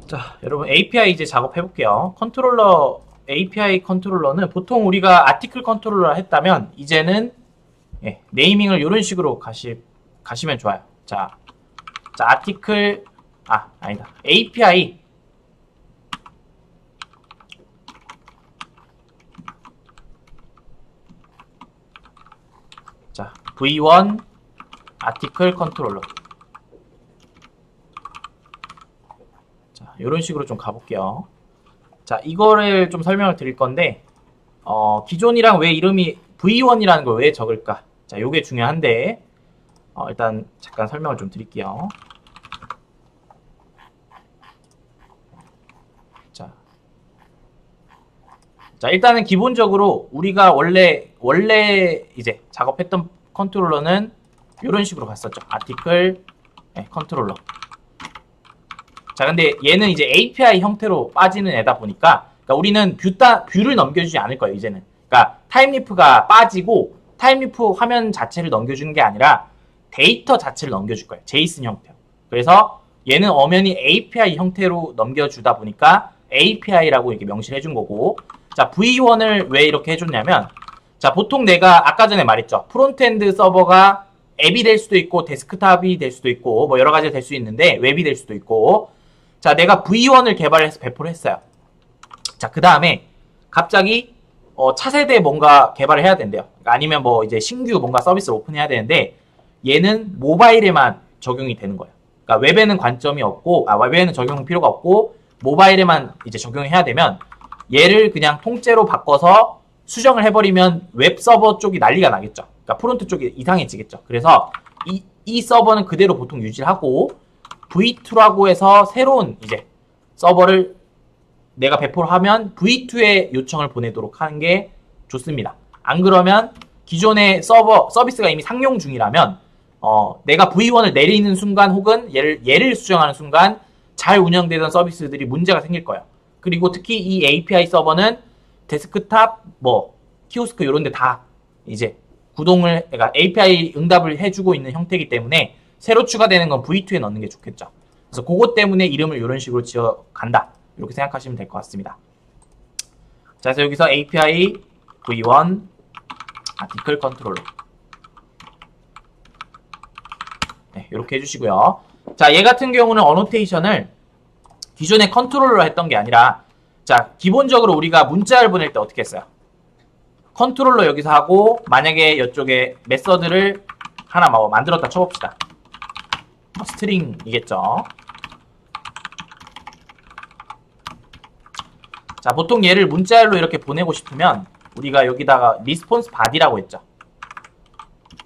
자, 여러분 API 이제 작업해 볼게요. 컨트롤러 API 컨트롤러는 보통 우리가 아티클 컨트롤러 했다면 이제는 네이밍을 이런 식으로 가시면 좋아요. 자, 아티클 아니다. API 자, V1 아티클 컨트롤러. 자, 이런 식으로 좀 가볼게요. 자, 이거를 좀 설명을 드릴 건데, 기존이랑 왜 이름이 V1이라는 걸 왜 적을까? 자, 요게 중요한데, 일단 잠깐 설명을 좀 드릴게요. 자, 일단은 기본적으로 우리가 원래 이제 작업했던 컨트롤러는 이런 식으로 갔었죠. 아티클 컨트롤러. 자, 근데 얘는 이제 API 형태로 빠지는 애다 보니까, 그러니까 우리는 뷰를 넘겨주지 않을 거예요, 이제는. 그러니까 타임리프가 빠지고 타임리프 화면 자체를 넘겨주는 게 아니라 데이터 자체를 넘겨줄 거예요. 제이슨 형태로. 그래서 얘는 엄연히 API 형태로 넘겨주다 보니까 API라고 이렇게 명시를 해준 거고, 자, V1을 왜 이렇게 해줬냐면, 자, 보통 내가 아까 전에 말했죠. 프론트엔드 서버가 앱이 될 수도 있고, 데스크탑이 될 수도 있고, 뭐 여러 가지가 될 수 있는데, 웹이 될 수도 있고, 자, 내가 V1을 개발해서 배포를 했어요. 자, 그 다음에 갑자기 차세대 뭔가 개발을 해야 된대요. 그러니까 아니면 뭐 이제 신규 뭔가 서비스를 오픈해야 되는데, 얘는 모바일에만 적용이 되는 거예요. 그러니까 웹에는 관점이 없고, 웹에는 적용 필요가 없고, 모바일에만 이제 적용해야 되면, 얘를 그냥 통째로 바꿔서 수정을 해버리면 웹 서버 쪽이 난리가 나겠죠. 그러니까 프론트 쪽이 이상해지겠죠. 그래서 이 서버는 그대로 보통 유지를 하고 V2라고 해서 새로운 이제 서버를 내가 배포를 하면 V2에 요청을 보내도록 하는 게 좋습니다. 안 그러면 기존의 서비스가 이미 상용 중이라면 내가 V1을 내리는 순간 혹은 얘를 수정하는 순간 잘 운영되던 서비스들이 문제가 생길 거예요. 그리고 특히 이 API 서버는 데스크탑, 키오스크 이런 데 다 이제 그러니까 API 응답을 해주고 있는 형태이기 때문에 새로 추가되는 건 V2에 넣는 게 좋겠죠. 그래서 그것 때문에 이름을 이런 식으로 지어 간다. 이렇게 생각하시면 될 것 같습니다. 자, 그래서 여기서 API V1 아티클 컨트롤러. 네, 이렇게 해주시고요. 자, 얘 같은 경우는 어노테이션을 기존에 컨트롤러 했던 게 아니라, 자, 기본적으로 우리가 문자를 보낼 때 어떻게 했어요? 컨트롤러 여기서 하고, 만약에 이쪽에 메서드를 하나 만들었다 쳐봅시다. 스트링이겠죠. 자, 보통 얘를 문자열로 이렇게 보내고 싶으면 우리가 여기다가 리스폰스 바디라고 했죠.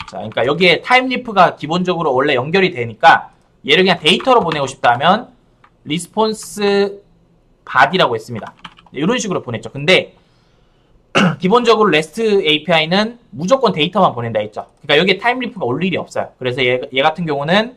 자, 그러니까 여기에 타임리프가 기본적으로 원래 연결이 되니까 얘를 그냥 데이터로 보내고 싶다면 리스폰스 바디라고 했습니다. 이런 식으로 보냈죠. 근데 기본적으로 REST API는 무조건 데이터만 보낸다 했죠. 그러니까 여기에 타임리프가 올 일이 없어요. 그래서 얘 같은 경우는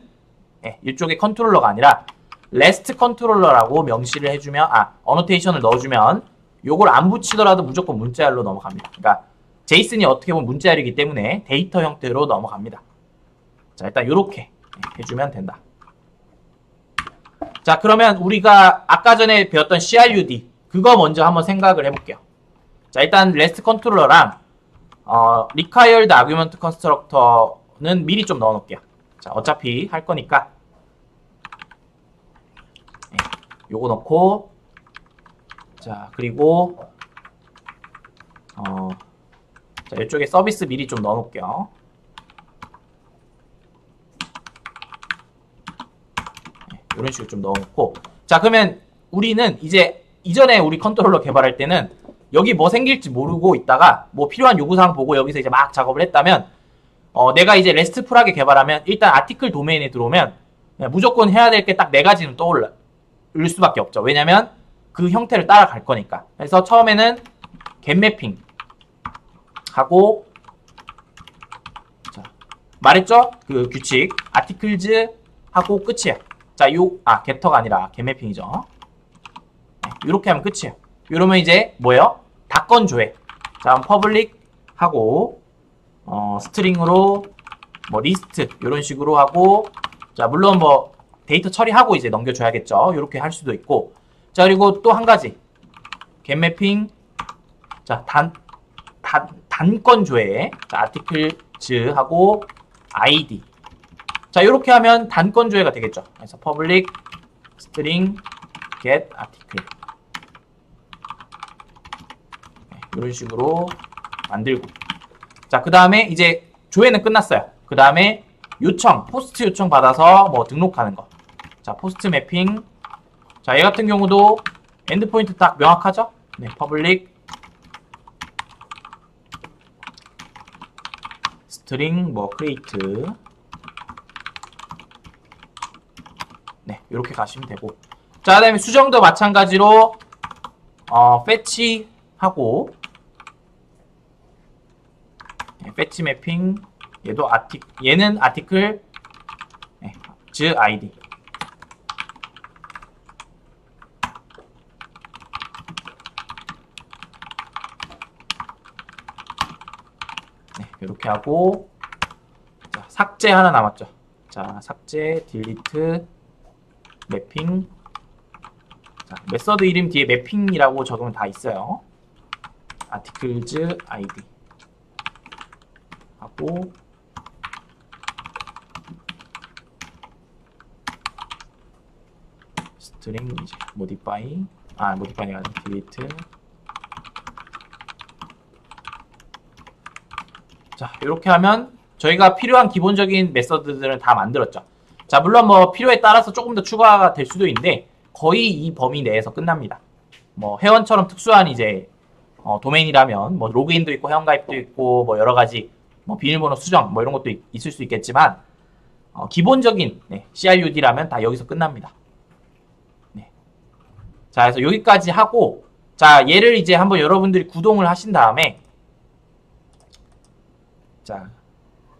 이쪽에 컨트롤러가 아니라 REST 컨트롤러라고 명시를 해주면, 어노테이션을 넣어주면 요걸 안 붙이더라도 무조건 문자열로 넘어갑니다. 그러니까 제이슨이 어떻게 보면 문자열이기 때문에 데이터 형태로 넘어갑니다. 자, 일단 요렇게 해주면 된다. 자, 그러면 우리가 아까 전에 배웠던 CRUD 그거 먼저 한번 생각을 해볼게요. 자, 일단 REST 컨트롤러랑 Required Argument Constructor는 미리 좀 넣어놓을게요. 자, 어차피 할 거니까 요거 넣고, 자, 그리고 자, 이쪽에 서비스 미리 좀 넣어놓을게요. 이런 식으로 좀 넣어놓고, 자, 그러면 우리는 이제 이전에 우리 컨트롤러 개발할 때는 여기 뭐 생길지 모르고 있다가 뭐 필요한 요구사항 보고 여기서 이제 막 작업을 했다면, 내가 이제 RESTful하게 개발하면 일단 아티클 도메인에 들어오면 무조건 해야 될 게 딱 4가지는 떠올릴 수밖에 없죠. 왜냐면 그 형태를 따라갈 거니까. 그래서 처음에는 getMapping 하고, 자, 말했죠? 그 규칙 articles 하고 끝이에요. 자, get터가 아니라 getMapping이죠. 이렇게 하면 끝이에요. 이러면 이제 뭐예요? 닫건 조회. 자, public 하고 스트링으로 리스트 이런 식으로 하고, 자, 물론 데이터 처리하고 이제 넘겨줘야겠죠. 이렇게 할 수도 있고. 자, 그리고 또 한 가지. get 매핑. 자, 단건 조회. 자, articles 하고 id. 자, 이렇게 하면 단건 조회가 되겠죠. 그래서 public string get article. 네, 이런 식으로 만들고. 자, 그 다음에 이제 조회는 끝났어요. 그 다음에 요청, 포스트 요청 받아서 뭐 등록하는 거. 자, 포스트 매핑. 자, 얘 같은 경우도 엔드포인트 딱 명확하죠? 네, public string 뭐 create. 네, 이렇게 가시면 되고. 자, 그 다음에 수정도 마찬가지로 fetch 하고, 네, fetch 매핑. 얘도 얘는 article 네, id. 네, 이렇게 하고. 자, 삭제 하나 남았죠. 자, 삭제 delete 매핑. 자, 메서드 이름 뒤에 매핑이라고 적으면 다 있어요. articles id 하고, string 이제 modify가 아니라 delete. 자, 이렇게 하면 저희가 필요한 기본적인 메서드들은 다 만들었죠. 자, 물론 뭐 필요에 따라서 조금 더 추가가 될 수도 있는데 거의 이 범위 내에서 끝납니다. 뭐 회원처럼 특수한 이제 도메인이라면 뭐 로그인도 있고 회원가입도 있고 뭐 여러 가지 뭐 비밀번호 수정 뭐 이런 것도 있을 수 있겠지만 기본적인 네, CRUD라면 다 여기서 끝납니다. 네. 자, 그래서 여기까지 하고, 자, 얘를 이제 한번 여러분들이 구동을 하신 다음에, 자,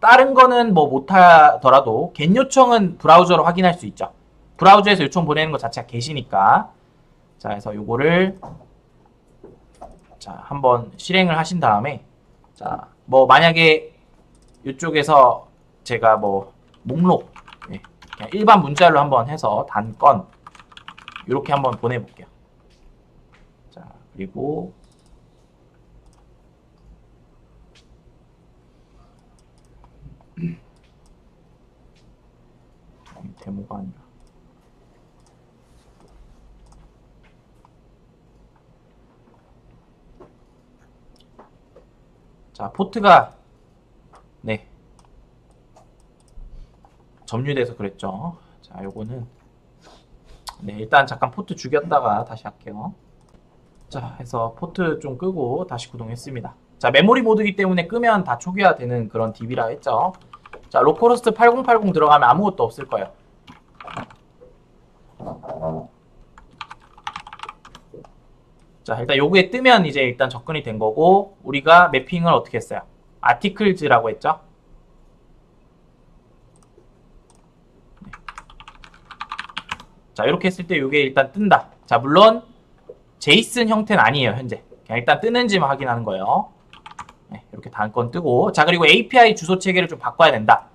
다른 거는 뭐 못하더라도 get 요청은 브라우저로 확인할 수 있죠. 브라우저에서 요청 보내는 것 자체가 get이니까. 자, 그래서 요거를 자, 한번 실행을 하신 다음에, 자, 뭐 만약에 이쪽에서 제가 뭐 목록 네, 그냥 일반 문자로 한번 해서 단건 이렇게 한번 보내볼게요. 자, 그리고 데모가 아니라 자, 포트가 네 점유돼서 그랬죠. 자, 요거는 네, 일단 잠깐 포트 죽였다가 다시 할게요. 자, 해서 포트 좀 끄고 다시 구동했습니다. 자, 메모리 모드이기 때문에 끄면 다 초기화되는 그런 DB라 했죠. 자, 로컬호스트 8080 들어가면 아무것도 없을 거예요. 자, 일단 요거에 뜨면 이제 일단 접근이 된 거고, 우리가 매핑을 어떻게 했어요? articles라고 했죠? 네. 자, 이렇게 했을 때 요게 일단 뜬다. 자, 물론 JSON 형태는 아니에요, 현재. 그냥 일단 뜨는지만 확인하는 거예요. 네, 이렇게 단건 뜨고. 자, 그리고 API 주소 체계를 좀 바꿔야 된다.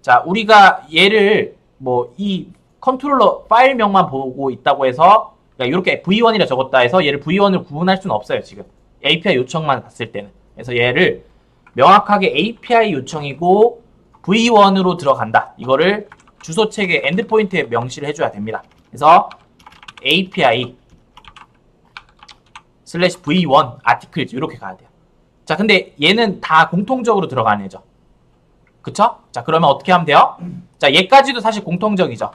자, 우리가 얘를 뭐 이 컨트롤러 파일명만 보고 있다고 해서, 그러니까 이렇게 V1이라 적었다 해서 얘를 V1으로 구분할 수는 없어요, 지금. API 요청만 봤을 때는. 그래서 얘를 명확하게 API 요청이고 V1으로 들어간다. 이거를 주소 체계 엔드포인트에 명시를 해줘야 됩니다. 그래서 API /V1 articles 이렇게 가야 돼요. 자, 근데 얘는 다 공통적으로 들어가는 애죠. 그쵸? 자, 그러면 어떻게 하면 돼요? 자, 얘까지도 사실 공통적이죠.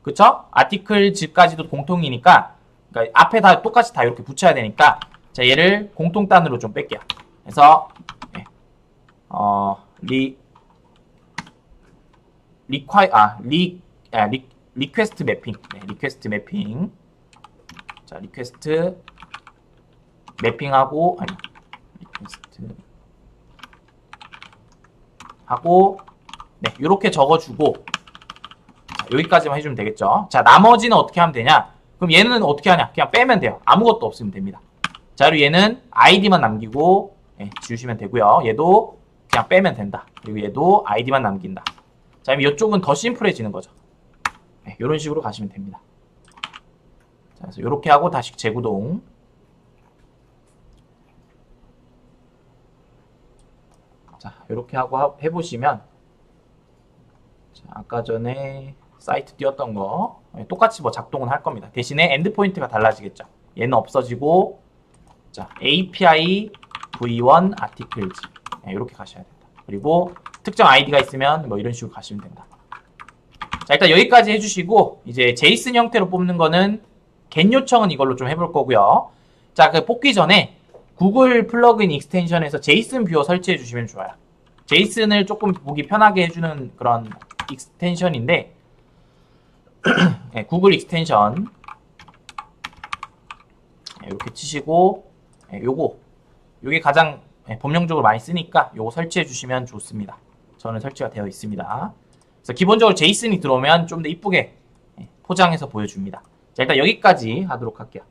그쵸? articles까지도 공통이니까, 그러니까 앞에 다 똑같이 다 이렇게 붙여야 되니까, 자, 얘를 공통단으로 좀 뺄게요. 그래서 네. 리퀘스트 매핑. 네, 리퀘스트 매핑. 자, 리퀘스트 매핑하고, 아니, 리퀘스트 하고, 네, 요렇게 적어주고, 자, 여기까지만 해주면 되겠죠. 자, 나머지는 어떻게 하면 되냐? 그럼 얘는 어떻게 하냐? 그냥 빼면 돼요. 아무것도 없으면 됩니다. 자, 그리고 얘는 아이디만 남기고, 네, 지우시면 되고요. 얘도 그냥 빼면 된다. 그리고 얘도 아이디만 남긴다. 자, 그럼 이쪽은 더 심플해지는 거죠. 이런 식으로 가시면 됩니다. 자, 그래서 이렇게 하고 다시 재구동. 자, 이렇게 하고 해보시면, 자, 아까 전에 사이트 띄웠던 거 똑같이 뭐 작동은 할 겁니다. 대신에 엔드포인트가 달라지겠죠. 얘는 없어지고, 자, API v1 articles 이렇게 가셔야 된다. 그리고 특정 아이디가 있으면 뭐 이런 식으로 가시면 된다. 자, 일단 여기까지 해주시고, 이제 제이슨 형태로 뽑는 거는 get 요청은 이걸로 좀 해볼 거고요. 자, 그 뽑기 전에 구글 플러그인 익스텐션에서 제이슨 뷰어 설치해 주시면 좋아요. 제이슨을 조금 보기 편하게 해주는 그런 익스텐션인데, 네, 구글 익스텐션 이렇게 치시고, 요게 가장 범용적으로 많이 쓰니까 요거 설치해 주시면 좋습니다. 저는 설치가 되어 있습니다. 그래서 기본적으로 제이슨이 들어오면 좀 더 이쁘게 포장해서 보여줍니다. 자, 일단 여기까지 하도록 할게요.